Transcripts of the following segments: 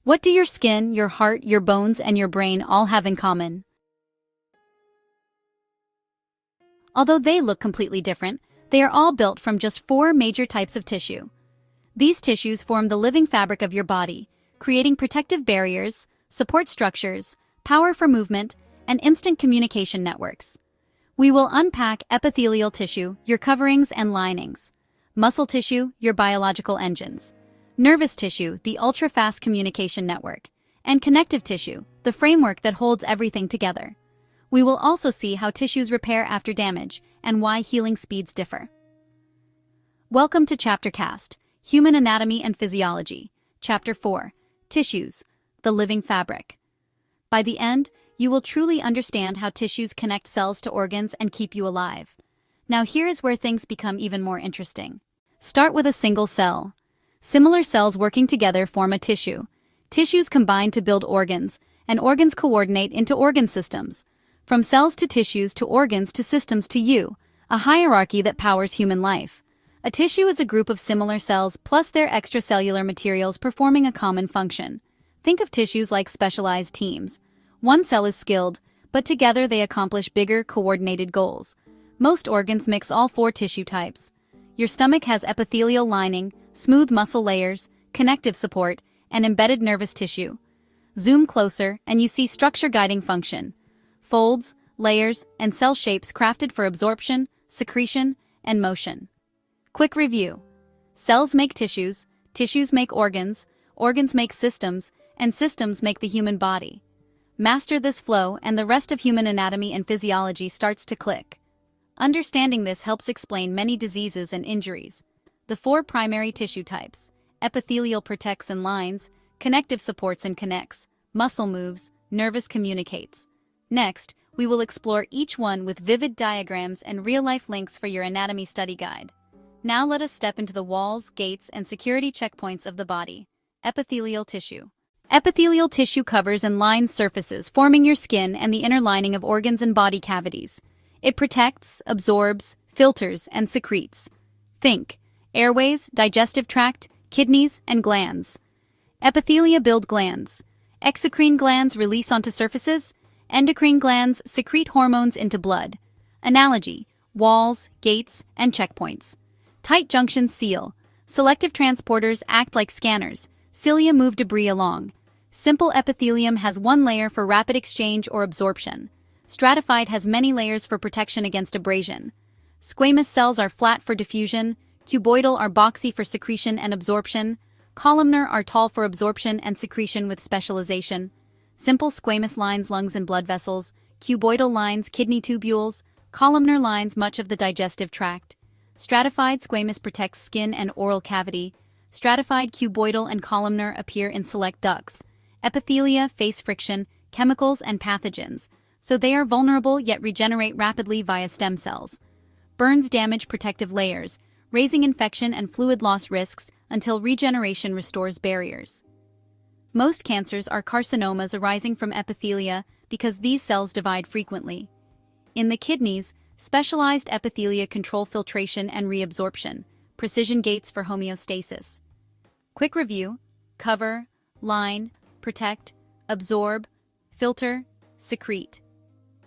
What do your skin, your heart, your bones, and your brain all have in common? Although they look completely different, they are all built from just 4 major types of tissue. These tissues form the living fabric of your body, creating protective barriers, support structures, power for movement, and instant communication networks. We will unpack epithelial tissue, your coverings and linings; muscle tissue, your biological engines; nervous tissue, the ultra-fast communication network; and connective tissue, the framework that holds everything together. We will also see how tissues repair after damage and why healing speeds differ. Welcome to ChapterCast, Human Anatomy and Physiology, Chapter 4, Tissues, the Living Fabric. By the end, you will truly understand how tissues connect cells to organs and keep you alive. Now here is where things become even more interesting. Start with a single cell. Similar cells working together form a tissue. Tissues combine to build organs, and organs coordinate into organ systems. From cells to tissues to organs to systems to you, a hierarchy that powers human life. A tissue is a group of similar cells plus their extracellular materials performing a common function. Think of tissues like specialized teams. One cell is skilled, but together they accomplish bigger, coordinated goals. Most organs mix all 4 tissue types. Your stomach has epithelial lining, smooth muscle layers, connective support, and embedded nervous tissue. Zoom closer, and you see structure guiding function. Folds, layers, and cell shapes crafted for absorption, secretion, and motion. Quick review. Cells make tissues, tissues make organs, organs make systems, and systems make the human body. Master this flow and the rest of human anatomy and physiology starts to click. Understanding this helps explain many diseases and injuries. The 4 primary tissue types: epithelial protects and lines, connective supports and connects, muscle moves, nervous communicates. Next, we will explore each one with vivid diagrams and real-life links for your anatomy study guide. Now let us step into the walls, gates, and security checkpoints of the body. Epithelial tissue. Epithelial tissue covers and lines surfaces, forming your skin and the inner lining of organs and body cavities. It protects, absorbs, filters, and secretes. Think: airways, digestive tract, kidneys, and glands. Epithelia build glands. Exocrine glands release onto surfaces. Endocrine glands secrete hormones into blood. Analogy: walls, gates, and checkpoints. Tight junctions seal. Selective transporters act like scanners. Cilia move debris along. Simple epithelium has 1 layer for rapid exchange or absorption. Stratified has many layers for protection against abrasion. Squamous cells are flat for diffusion. Cuboidal are boxy for secretion and absorption. Columnar are tall for absorption and secretion with specialization. Simple squamous lines lungs and blood vessels. Cuboidal lines kidney tubules. Columnar lines much of the digestive tract. Stratified squamous protects skin and oral cavity. Stratified cuboidal and columnar appear in select ducts. Epithelia face friction, chemicals, and pathogens, so they are vulnerable yet regenerate rapidly via stem cells. Burns damage protective layers, raising infection and fluid loss risks until regeneration restores barriers. Most cancers are carcinomas arising from epithelia because these cells divide frequently. In the kidneys, specialized epithelia control filtration and reabsorption, precision gates for homeostasis. Quick review: cover, line, protect, absorb, filter, secrete.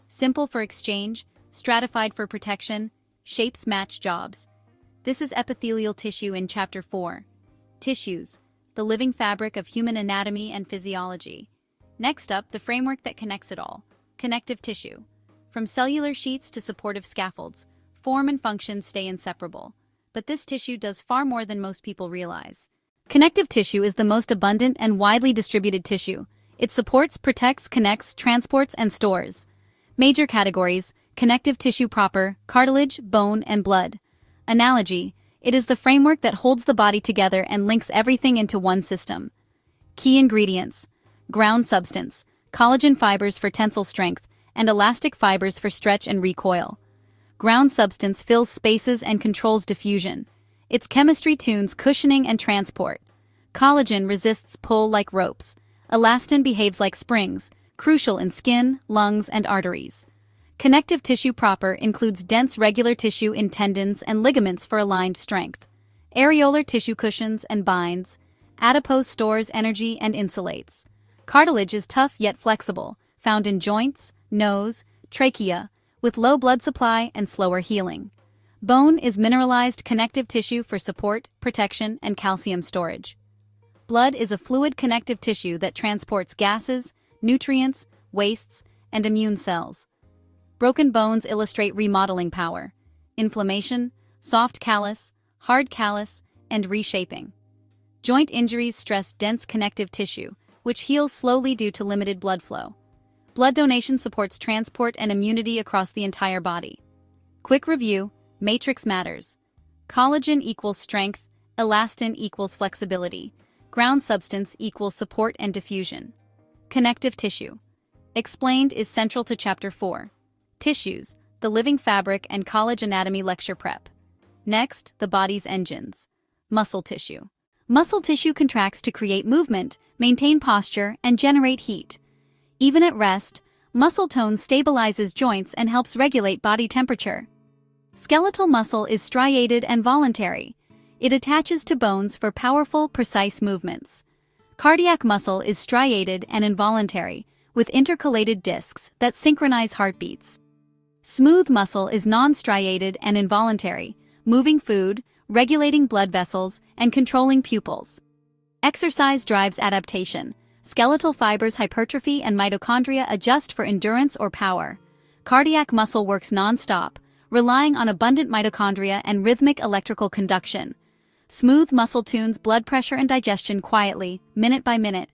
Simple for exchange, stratified for protection, shapes match jobs. This is epithelial tissue in Chapter 4. Tissues, the living fabric of human anatomy and physiology. Next up, the framework that connects it all: connective tissue. From cellular sheets to supportive scaffolds, form and function stay inseparable. But this tissue does far more than most people realize. Connective tissue is the most abundant and widely distributed tissue. It supports, protects, connects, transports, and stores. Major categories: connective tissue proper, cartilage, bone, and blood. Analogy: it is the framework that holds the body together and links everything into one system. Key ingredients: ground substance, collagen fibers for tensile strength, and elastic fibers for stretch and recoil. Ground substance fills spaces and controls diffusion. Its chemistry tunes cushioning and transport. Collagen resists pull like ropes. Elastin behaves like springs, crucial in skin, lungs, and arteries. Connective tissue proper includes dense regular tissue in tendons and ligaments for aligned strength. Areolar tissue cushions and binds. Adipose stores energy and insulates. Cartilage is tough yet flexible, found in joints, nose, trachea, with low blood supply and slower healing. Bone is mineralized connective tissue for support, protection, and calcium storage. Blood is a fluid connective tissue that transports gases, nutrients, wastes, and immune cells. Broken bones illustrate remodeling power, inflammation, soft callus, hard callus, and reshaping. Joint injuries stress dense connective tissue, which heals slowly due to limited blood flow. Blood donation supports transport and immunity across the entire body. Quick review: matrix matters. Collagen equals strength, elastin equals flexibility, ground substance equals support and diffusion. Connective tissue. Explained is central to Chapter 4. Tissues, the living fabric and college anatomy lecture prep. Next, the body's engines. Muscle tissue. Muscle tissue contracts to create movement, maintain posture, and generate heat. Even at rest, muscle tone stabilizes joints and helps regulate body temperature. Skeletal muscle is striated and voluntary. It attaches to bones for powerful, precise movements. Cardiac muscle is striated and involuntary, with intercalated discs that synchronize heartbeats. Smooth muscle is non-striated and involuntary, moving food, regulating blood vessels, and controlling pupils. Exercise drives adaptation. Skeletal fibers hypertrophy and mitochondria adjust for endurance or power. Cardiac muscle works non-stop, relying on abundant mitochondria and rhythmic electrical conduction. Smooth muscle tunes blood pressure and digestion quietly, minute by minute.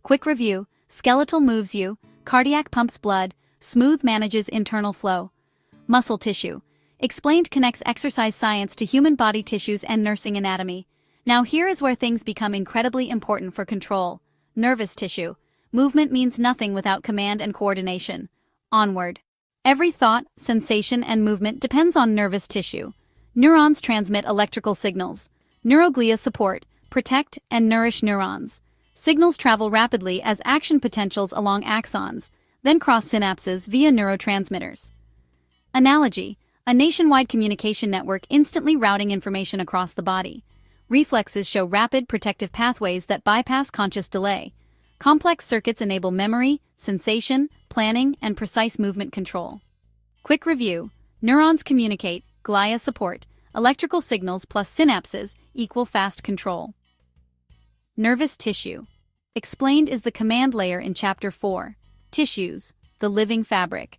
Quick review: skeletal moves you, cardiac pumps blood, smooth manages internal flow. Muscle tissue. Explained connects exercise science to human body tissues and nursing anatomy. Now here is where things become incredibly important for control. Nervous tissue. Movement means nothing without command and coordination. Onward. Every thought, sensation, and movement depends on nervous tissue. Neurons transmit electrical signals. Neuroglia support, protect, and nourish neurons. Signals travel rapidly as action potentials along axons, then cross synapses via neurotransmitters. Analogy: a nationwide communication network instantly routing information across the body. Reflexes show rapid protective pathways that bypass conscious delay. Complex circuits enable memory, sensation, planning, and precise movement control. Quick review: neurons communicate, glia support, electrical signals plus synapses equal fast control. Nervous tissue. Explained is the command layer in Chapter 4. Tissues, the living fabric.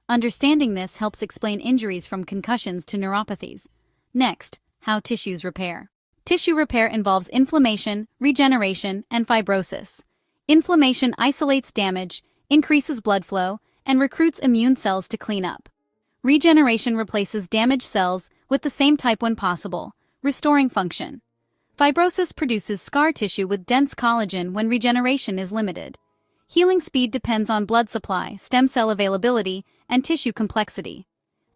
Understanding this helps explain injuries from concussions to neuropathies. Next, how tissues repair. Tissue repair involves inflammation, regeneration, and fibrosis. Inflammation isolates damage, increases blood flow, and recruits immune cells to clean up. Regeneration replaces damaged cells with the same type when possible, restoring function. Fibrosis produces scar tissue with dense collagen when regeneration is limited. Healing speed depends on blood supply, stem cell availability, and tissue complexity.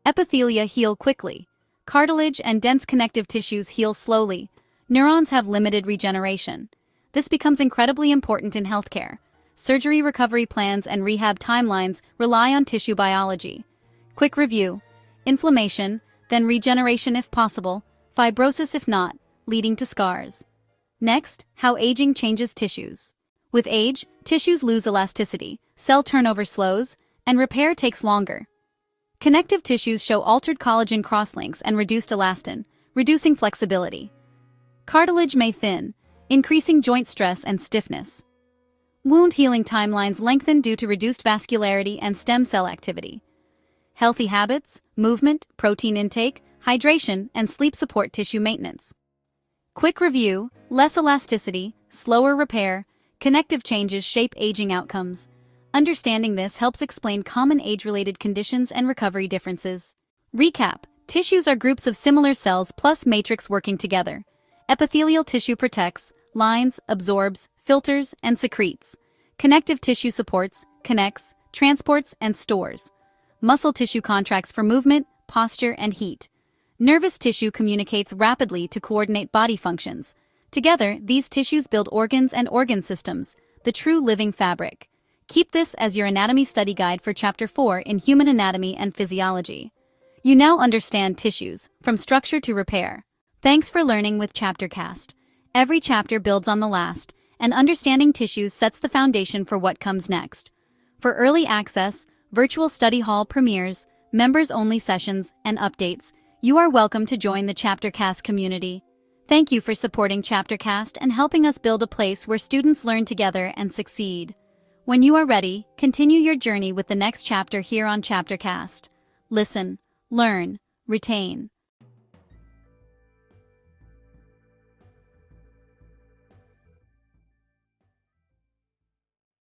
Epithelia heal quickly. Cartilage and dense connective tissues heal slowly. Neurons have limited regeneration. This becomes incredibly important in healthcare. Surgery recovery plans and rehab timelines rely on tissue biology. Quick review: inflammation, then regeneration if possible, fibrosis if not, leading to scars. Next, how aging changes tissues. With age, tissues lose elasticity, cell turnover slows, and repair takes longer. Connective tissues show altered collagen crosslinks and reduced elastin, reducing flexibility. Cartilage may thin, increasing joint stress and stiffness. Wound healing timelines lengthen due to reduced vascularity and stem cell activity. Healthy habits, movement, protein intake, hydration, and sleep support tissue maintenance. Quick review: less elasticity, slower repair, connective changes shape aging outcomes. Understanding this helps explain common age-related conditions and recovery differences. Recap: tissues are groups of similar cells plus matrix working together. Epithelial tissue protects, lines, absorbs, filters, and secretes. Connective tissue supports, connects, transports, and stores. Muscle tissue contracts for movement, posture, and heat. Nervous tissue communicates rapidly to coordinate body functions. Together, these tissues build organs and organ systems, the true living fabric. Keep this as your anatomy study guide for Chapter 4 in Human Anatomy and Physiology. You now understand tissues, from structure to repair. Thanks for learning with ChapterCast. Every chapter builds on the last, and understanding tissues sets the foundation for what comes next. For early access, virtual study hall premieres, members-only sessions, and updates, you are welcome to join the ChapterCast community. Thank you for supporting ChapterCast and helping us build a place where students learn together and succeed. When you are ready, continue your journey with the next chapter here on ChapterCast. Listen, learn, retain.